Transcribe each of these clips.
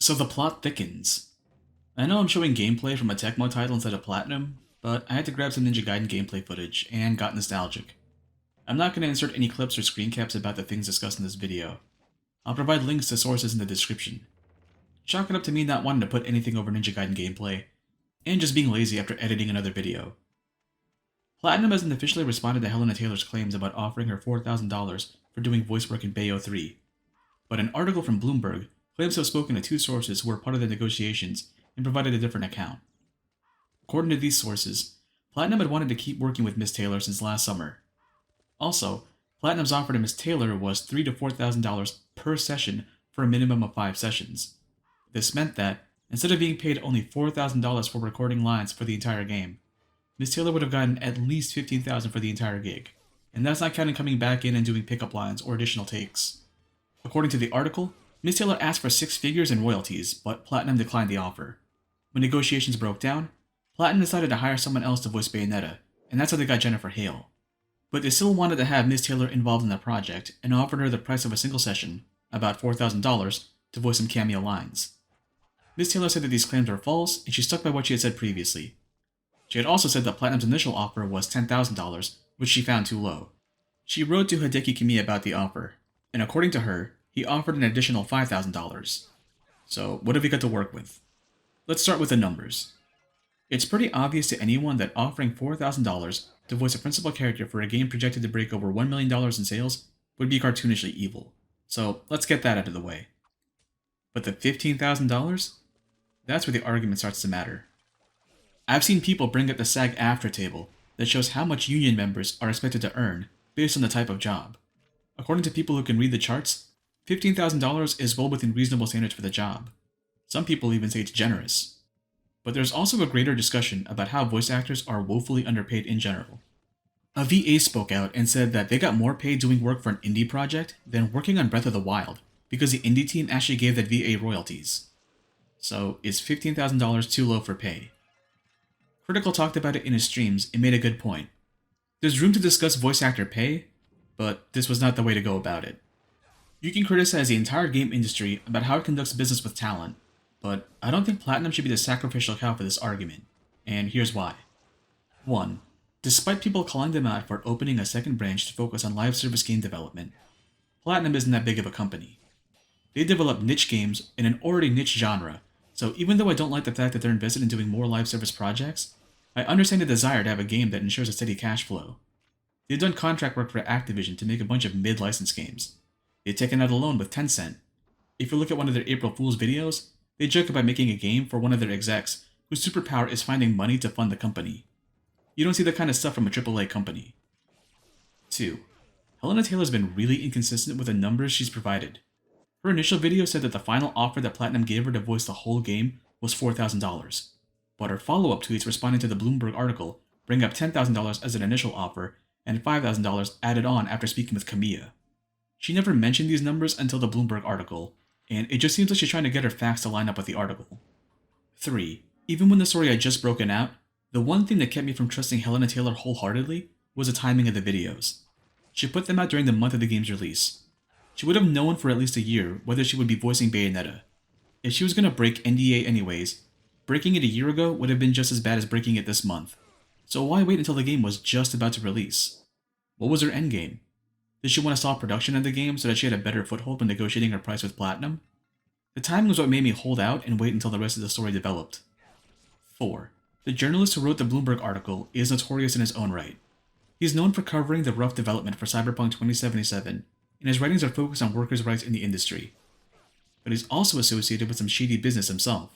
So the plot thickens. I know I'm showing gameplay from a Tecmo title instead of Platinum, but I had to grab some Ninja Gaiden gameplay footage and got nostalgic. I'm not going to insert any clips or screen caps about the things discussed in this video. I'll provide links to sources in the description. Chalk it up to me not wanting to put anything over Ninja Gaiden gameplay, and just being lazy after editing another video. Platinum hasn't officially responded to Hellena Taylor's claims about offering her $4,000 for doing voice work in Bayo 3, but an article from Bloomberg claims to have spoken to two sources who were part of the negotiations and provided a different account. According to these sources, Platinum had wanted to keep working with Miss Taylor since last summer. Also, Platinum's offer to Miss Taylor was $3,000 to $4,000 per session for a minimum of 5 sessions. This meant that, instead of being paid only $4,000 for recording lines for the entire game, Miss Taylor would have gotten at least $15,000 for the entire gig, and that's not counting coming back in and doing pickup lines or additional takes. According to the article, Miss Taylor asked for 6 figures in royalties, but Platinum declined the offer. When negotiations broke down, Platinum decided to hire someone else to voice Bayonetta, and that's how they got Jennifer Hale. But they still wanted to have Miss Taylor involved in the project and offered her the price of a single session, about $4,000, to voice some cameo lines. Miss Taylor said that these claims were false, and she stuck by what she had said previously. She had also said that Platinum's initial offer was $10,000, which she found too low. She wrote to Hideki Kamiya about the offer, and according to her, he offered an additional $5,000. So what have we got to work with? Let's start with the numbers. It's pretty obvious to anyone that offering $4,000 to voice a principal character for a game projected to break over $1 million in sales would be cartoonishly evil. So let's get that out of the way. But the $15,000? That's where the argument starts to matter. I've seen people bring up the SAG-AFTRA table that shows how much union members are expected to earn based on the type of job. According to people who can read the charts, $15,000 is well within reasonable standards for the job. Some people even say it's generous. But there's also a greater discussion about how voice actors are woefully underpaid in general. A VA spoke out and said that they got more paid doing work for an indie project than working on Breath of the Wild because the indie team actually gave that VA royalties. So is $15,000 too low for pay? Critical talked about it in his streams and made a good point. There's room to discuss voice actor pay, but this was not the way to go about it. You can criticize the entire game industry about how it conducts business with talent, but I don't think Platinum should be the sacrificial cow for this argument, and here's why. 1. Despite people calling them out for opening a second branch to focus on live service game development, Platinum isn't that big of a company. They develop niche games in an already niche genre, so even though I don't like the fact that they're invested in doing more live service projects, I understand the desire to have a game that ensures a steady cash flow. They've done contract work for Activision to make a bunch of mid-license games. They've taken out a loan with Tencent. If you look at one of their April Fool's videos, they joke about making a game for one of their execs whose superpower is finding money to fund the company. You don't see that kind of stuff from a AAA company. 2. Hellena Taylor's been really inconsistent with the numbers she's provided. Her initial video said that the final offer that Platinum gave her to voice the whole game was $4,000, but her follow-up tweets responding to the Bloomberg article bring up $10,000 as an initial offer and $5,000 added on after speaking with Kamiya. She never mentioned these numbers until the Bloomberg article, and it just seems like she's trying to get her facts to line up with the article. 3. Even when the story had just broken out, the one thing that kept me from trusting Hellena Taylor wholeheartedly was the timing of the videos. She put them out during the month of the game's release. She would have known for at least a year whether she would be voicing Bayonetta. If she was going to break NDA anyways, breaking it a year ago would have been just as bad as breaking it this month. So why wait until the game was just about to release? What was her endgame? Did she want to stop production of the game so that she had a better foothold when negotiating her price with Platinum? The timing was what made me hold out and wait until the rest of the story developed. 4. The journalist who wrote the Bloomberg article is notorious in his own right. He's known for covering the rough development for Cyberpunk 2077, and his writings are focused on workers' rights in the industry. But he's also associated with some shady business himself.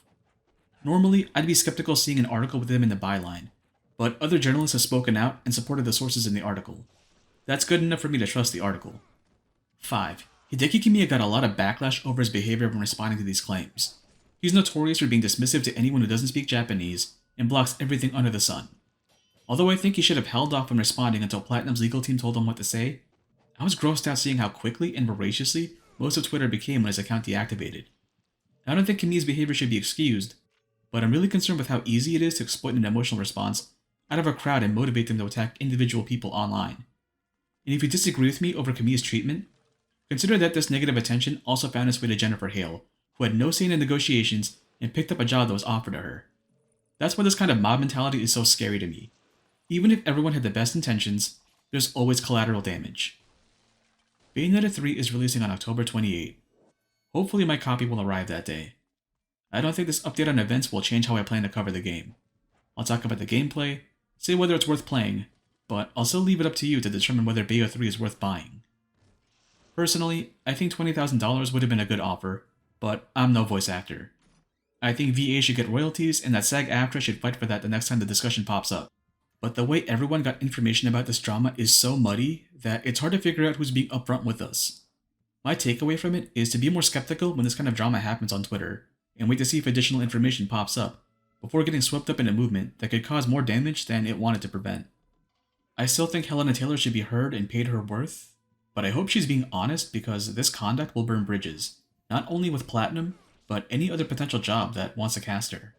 Normally, I'd be skeptical seeing an article with him in the byline, but other journalists have spoken out and supported the sources in the article. That's good enough for me to trust the article. 5. Hideki Kamiya got a lot of backlash over his behavior when responding to these claims. He's notorious for being dismissive to anyone who doesn't speak Japanese and blocks everything under the sun. Although I think he should have held off from responding until Platinum's legal team told him what to say, I was grossed out seeing how quickly and voraciously most of Twitter became when his account deactivated. I don't think Kamiya's behavior should be excused, but I'm really concerned with how easy it is to exploit an emotional response out of a crowd and motivate them to attack individual people online. And if you disagree with me over Kamiya's treatment, consider that this negative attention also found its way to Jennifer Hale, who had no say in the negotiations and picked up a job that was offered to her. That's why this kind of mob mentality is so scary to me. Even if everyone had the best intentions, there's always collateral damage. Bayonetta 3 is releasing on October 28. Hopefully my copy will arrive that day. I don't think this update on events will change how I plan to cover the game. I'll talk about the gameplay, say whether it's worth playing, but I'll still leave it up to you to determine whether Bayo 3 is worth buying. Personally, I think $20,000 would have been a good offer, but I'm no voice actor. I think VA should get royalties and that SAG-AFTRA should fight for that the next time the discussion pops up. But the way everyone got information about this drama is so muddy that it's hard to figure out who's being upfront with us. My takeaway from it is to be more skeptical when this kind of drama happens on Twitter, and wait to see if additional information pops up, before getting swept up in a movement that could cause more damage than it wanted to prevent. I still think Hellena Taylor should be heard and paid her worth, but I hope she's being honest because this conduct will burn bridges, not only with Platinum, but any other potential job that wants to cast her.